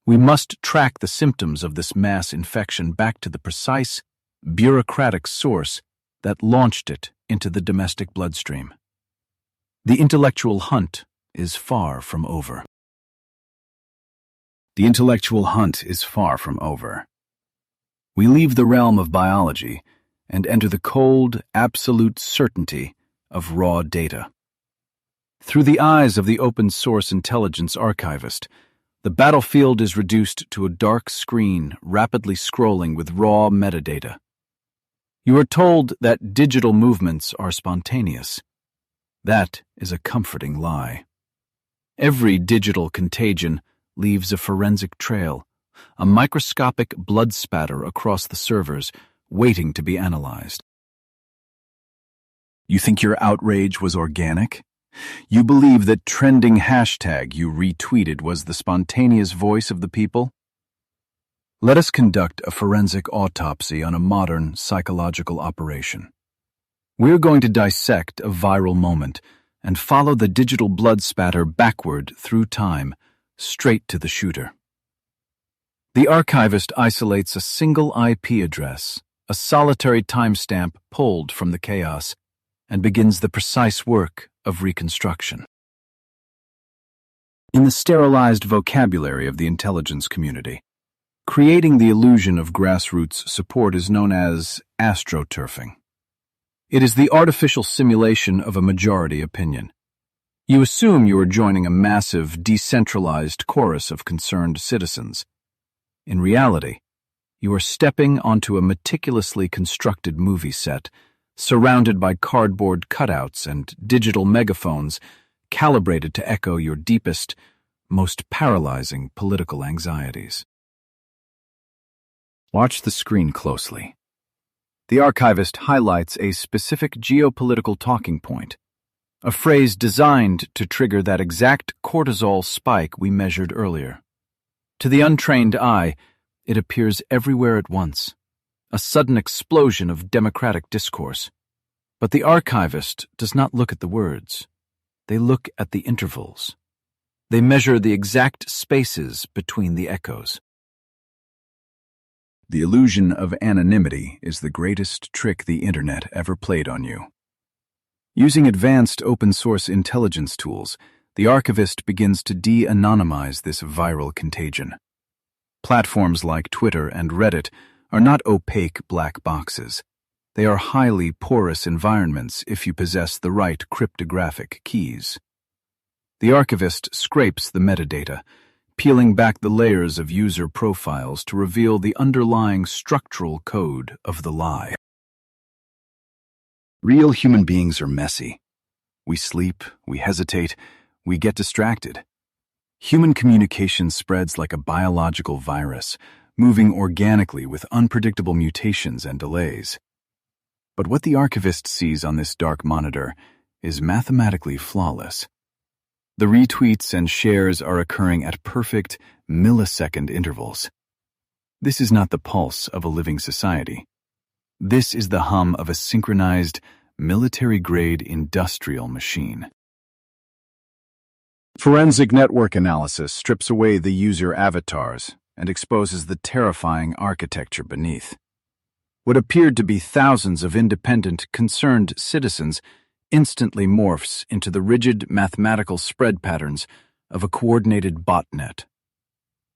We must track the symptoms of this mass infection back to the precise, bureaucratic source that launched it into the domestic bloodstream. The intellectual hunt is far from over. The intellectual hunt is far from over. We leave the realm of biology and enter the cold, absolute certainty of raw data. Through the eyes of the open-source intelligence archivist, the battlefield is reduced to a dark screen rapidly scrolling with raw metadata. You are told that digital movements are spontaneous. That is a comforting lie. Every digital contagion leaves a forensic trail, a microscopic blood spatter across the servers, waiting to be analyzed. You think your outrage was organic? You believe that trending hashtag you retweeted was the spontaneous voice of the people? Let us conduct a forensic autopsy on a modern psychological operation. We're going to dissect a viral moment and follow the digital blood spatter backward through time, straight to the shooter. The archivist isolates a single IP address, a solitary timestamp pulled from the chaos, and begins the precise work of reconstruction. In the sterilized vocabulary of the intelligence community, creating the illusion of grassroots support is known as astroturfing. It is the artificial simulation of a majority opinion. You assume you are joining a massive, decentralized chorus of concerned citizens. In reality, you are stepping onto a meticulously constructed movie set, surrounded by cardboard cutouts and digital megaphones calibrated to echo your deepest, most paralyzing political anxieties. Watch the screen closely. The archivist highlights a specific geopolitical talking point, a phrase designed to trigger that exact cortisol spike we measured earlier. To the untrained eye, it appears everywhere at once, a sudden explosion of democratic discourse. But the archivist does not look at the words. They look at the intervals. They measure the exact spaces between the echoes. The illusion of anonymity is the greatest trick the internet ever played on you. Using advanced open-source intelligence tools, the archivist begins to de-anonymize this viral contagion. Platforms like Twitter and Reddit are not opaque black boxes. They are highly porous environments if you possess the right cryptographic keys. The archivist scrapes the metadata, peeling back the layers of user profiles to reveal the underlying structural code of the lie. Real human beings are messy. We sleep, we hesitate, we get distracted. Human communication spreads like a biological virus, moving organically with unpredictable mutations and delays. But what the archivist sees on this dark monitor is mathematically flawless. The retweets and shares are occurring at perfect millisecond intervals. This is not the pulse of a living society. This is the hum of a synchronized, military-grade industrial machine. Forensic network analysis strips away the user avatars and exposes the terrifying architecture beneath. What appeared to be thousands of independent, concerned citizens instantly morphs into the rigid mathematical spread patterns of a coordinated botnet.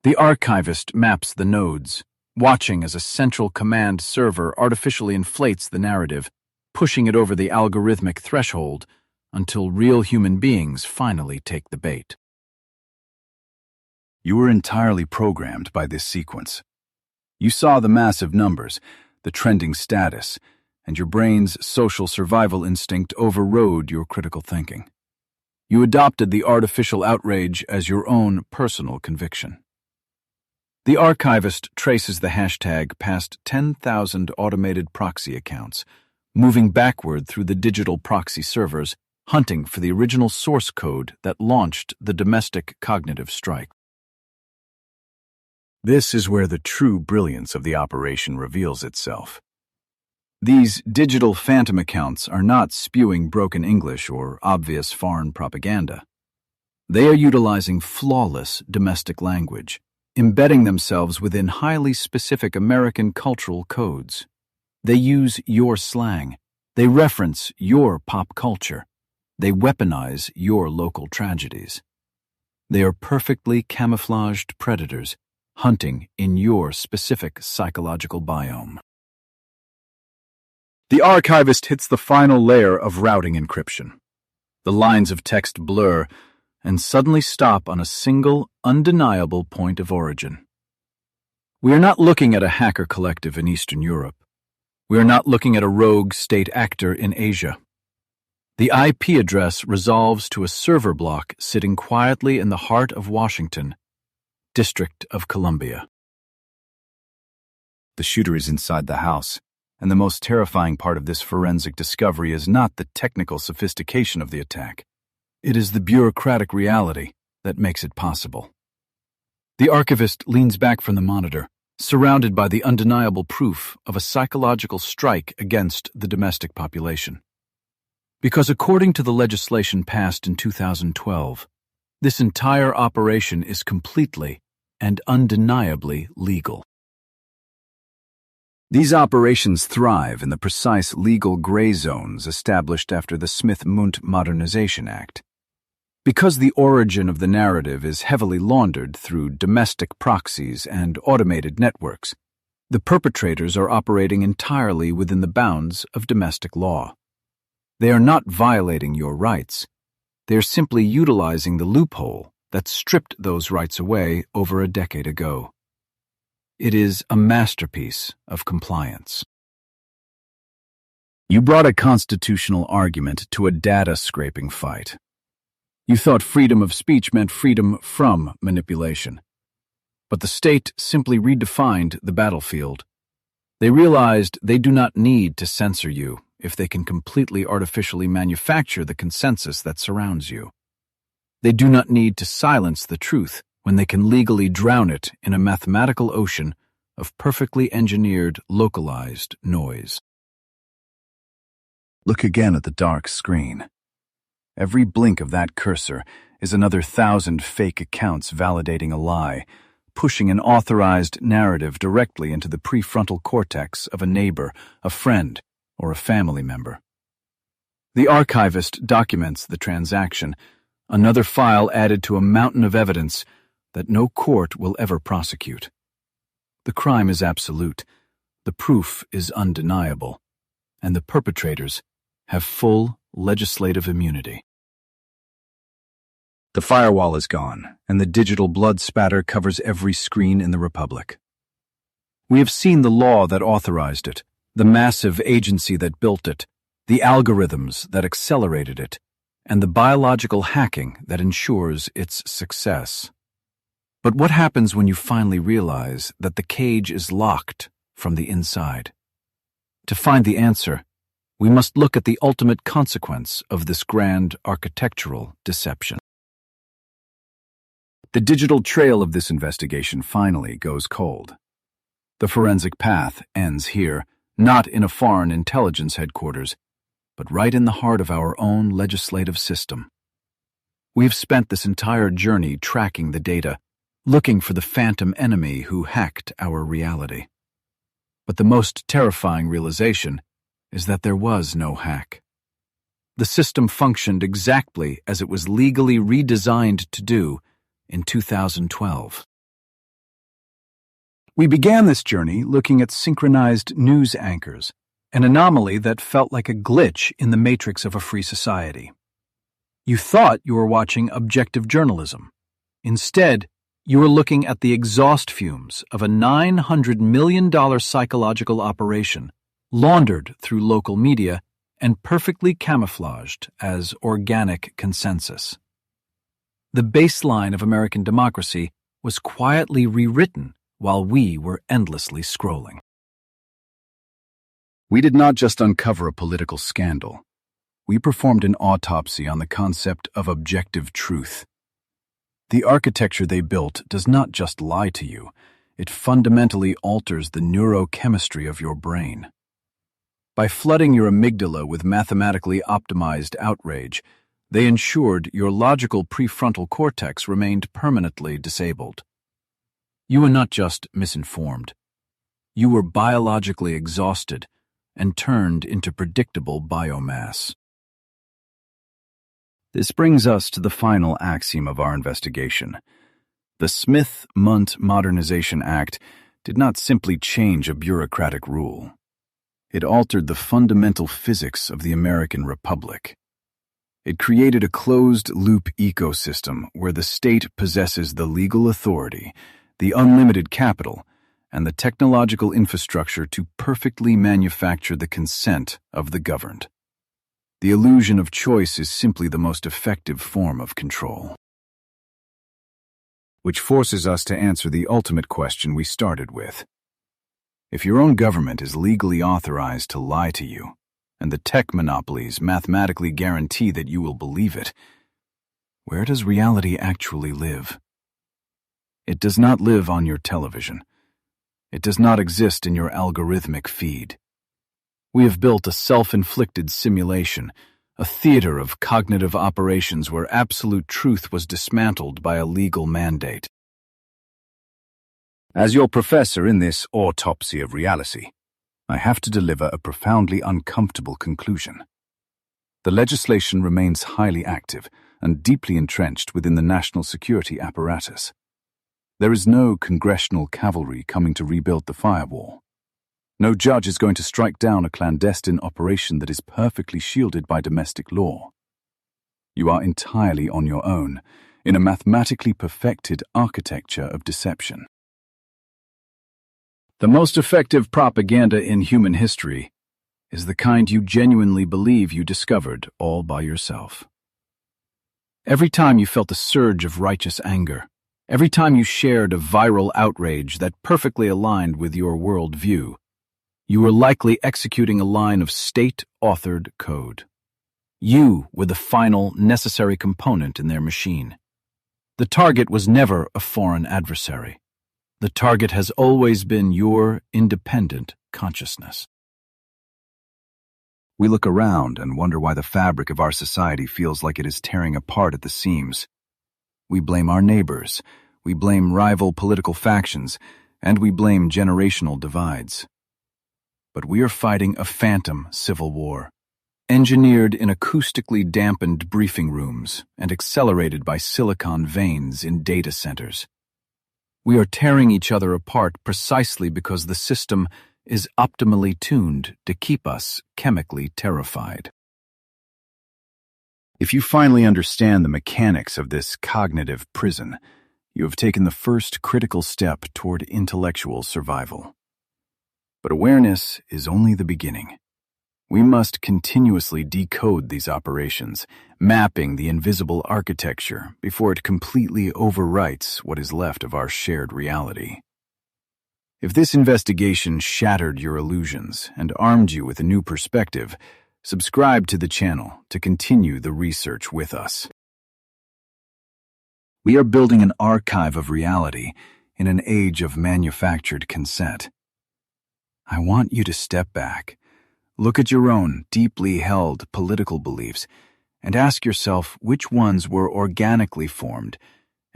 The archivist maps the nodes, watching as a central command server artificially inflates the narrative, pushing it over the algorithmic threshold until real human beings finally take the bait. You were entirely programmed by this sequence. You saw the massive numbers, the trending status, and your brain's social survival instinct overrode your critical thinking. You adopted the artificial outrage as your own personal conviction. The archivist traces the hashtag past 10,000 automated proxy accounts, moving backward through the digital proxy servers, hunting for the original source code that launched the domestic cognitive strike. This is where the true brilliance of the operation reveals itself. These digital phantom accounts are not spewing broken English or obvious foreign propaganda. They are utilizing flawless domestic language, embedding themselves within highly specific American cultural codes. They use your slang. They reference your pop culture. They weaponize your local tragedies. They are perfectly camouflaged predators, hunting in your specific psychological biome. The archivist hits the final layer of routing encryption. The lines of text blur and suddenly stop on a single, undeniable point of origin. We are not looking at a hacker collective in Eastern Europe. We are not looking at a rogue state actor in Asia. The IP address resolves to a server block sitting quietly in the heart of Washington, District of Columbia. The shooter is inside the house, and the most terrifying part of this forensic discovery is not the technical sophistication of the attack. It is the bureaucratic reality that makes it possible. The archivist leans back from the monitor, surrounded by the undeniable proof of a psychological strike against the domestic population. Because according to the legislation passed in 2012, this entire operation is completely and undeniably legal. These operations thrive in the precise legal gray zones established after the Smith-Mundt Modernization Act. Because the origin of the narrative is heavily laundered through domestic proxies and automated networks, the perpetrators are operating entirely within the bounds of domestic law. They are not violating your rights. They are simply utilizing the loophole that stripped those rights away over a decade ago. It is a masterpiece of compliance. You brought a constitutional argument to a data-scraping fight. You thought freedom of speech meant freedom from manipulation. But the state simply redefined the battlefield. They realized they do not need to censor you if they can completely artificially manufacture the consensus that surrounds you. They do not need to silence the truth when they can legally drown it in a mathematical ocean of perfectly engineered, localized noise. Look again at the dark screen. Every blink of that cursor is another 1,000 fake accounts validating a lie, pushing an authorized narrative directly into the prefrontal cortex of a neighbor, a friend, or a family member. The archivist documents the transaction, another file added to a mountain of evidence that no court will ever prosecute. The crime is absolute, the proof is undeniable, and the perpetrators have full legislative immunity. The firewall is gone, and the digital blood spatter covers every screen in the Republic. We have seen the law that authorized it, the massive agency that built it, the algorithms that accelerated it, and the biological hacking that ensures its success. But what happens when you finally realize that the cage is locked from the inside? To find the answer, we must look at the ultimate consequence of this grand architectural deception. The digital trail of this investigation finally goes cold. The forensic path ends here, not in a foreign intelligence headquarters, but right in the heart of our own legislative system. We've spent this entire journey tracking the data, looking for the phantom enemy who hacked our reality. But the most terrifying realization is that there was no hack. The system functioned exactly as it was legally redesigned to do in 2012. We began this journey looking at synchronized news anchors, an anomaly that felt like a glitch in the matrix of a free society. You thought you were watching objective journalism. Instead, you were looking at the exhaust fumes of a $900 million psychological operation, laundered through local media and perfectly camouflaged as organic consensus. The baseline of American democracy was quietly rewritten while we were endlessly scrolling. We did not just uncover a political scandal. We performed an autopsy on the concept of objective truth. The architecture they built does not just lie to you, it fundamentally alters the neurochemistry of your brain. By flooding your amygdala with mathematically optimized outrage, they ensured your logical prefrontal cortex remained permanently disabled. You were not just misinformed. You were biologically exhausted and turned into predictable biomass. This brings us to the final axiom of our investigation. The Smith-Mundt Modernization Act did not simply change a bureaucratic rule. It altered the fundamental physics of the American Republic. It created a closed-loop ecosystem where the state possesses the legal authority, the unlimited capital, and the technological infrastructure to perfectly manufacture the consent of the governed. The illusion of choice is simply the most effective form of control. Which forces us to answer the ultimate question we started with. If your own government is legally authorized to lie to you, and the tech monopolies mathematically guarantee that you will believe it, where does reality actually live? It does not live on your television. It does not exist in your algorithmic feed. We have built a self-inflicted simulation, a theater of cognitive operations where absolute truth was dismantled by a legal mandate. As your professor in this autopsy of reality, I have to deliver a profoundly uncomfortable conclusion. The legislation remains highly active and deeply entrenched within the national security apparatus. There is no congressional cavalry coming to rebuild the firewall. No judge is going to strike down a clandestine operation that is perfectly shielded by domestic law. You are entirely on your own, in a mathematically perfected architecture of deception. The most effective propaganda in human history is the kind you genuinely believe you discovered all by yourself. Every time you felt a surge of righteous anger, every time you shared a viral outrage that perfectly aligned with your worldview, you were likely executing a line of state-authored code. You were the final necessary component in their machine. The target was never a foreign adversary. The target has always been your independent consciousness. We look around and wonder why the fabric of our society feels like it is tearing apart at the seams. We blame our neighbors, we blame rival political factions, and we blame generational divides. But we are fighting a phantom civil war, engineered in acoustically dampened briefing rooms and accelerated by silicon veins in data centers. We are tearing each other apart precisely because the system is optimally tuned to keep us chemically terrified. If you finally understand the mechanics of this cognitive prison, you have taken the first critical step toward intellectual survival. But awareness is only the beginning. We must continuously decode these operations, mapping the invisible architecture before it completely overwrites what is left of our shared reality. If this investigation shattered your illusions and armed you with a new perspective, subscribe to the channel to continue the research with us. We are building an archive of reality in an age of manufactured consent. I want you to step back, look at your own deeply held political beliefs, and ask yourself which ones were organically formed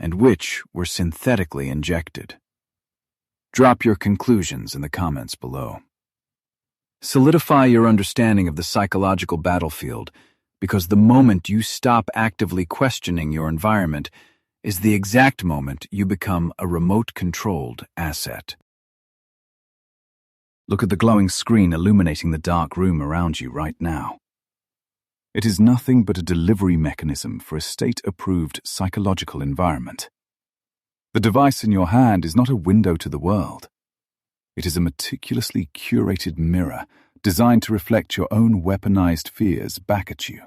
and which were synthetically injected. Drop your conclusions in the comments below. Solidify your understanding of the psychological battlefield, because the moment you stop actively questioning your environment is the exact moment you become a remote-controlled asset. Look at the glowing screen illuminating the dark room around you right now. It is nothing but a delivery mechanism for a state-approved psychological environment. The device in your hand is not a window to the world. It is a meticulously curated mirror designed to reflect your own weaponized fears back at you.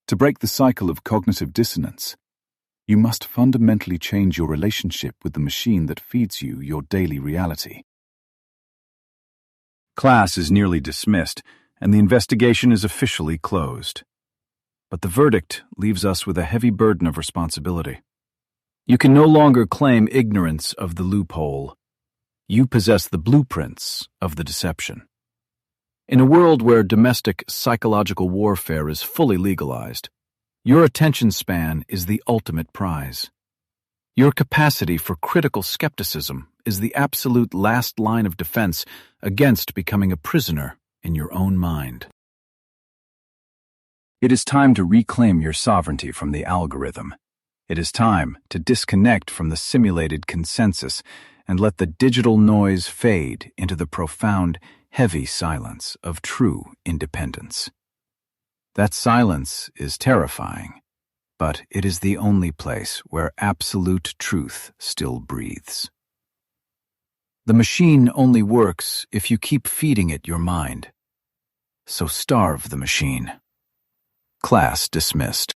To break the cycle of cognitive dissonance, you must fundamentally change your relationship with the machine that feeds you your daily reality. Class is nearly dismissed, and the investigation is officially closed. But the verdict leaves us with a heavy burden of responsibility. You can no longer claim ignorance of the loophole. You possess the blueprints of the deception. In a world where domestic psychological warfare is fully legalized, your attention span is the ultimate prize. Your capacity for critical skepticism is the absolute last line of defense against becoming a prisoner in your own mind. It is time to reclaim your sovereignty from the algorithm. It is time to disconnect from the simulated consensus and let the digital noise fade into the profound, heavy silence of true independence. That silence is terrifying, but it is the only place where absolute truth still breathes. The machine only works if you keep feeding it your mind. So starve the machine. Class dismissed.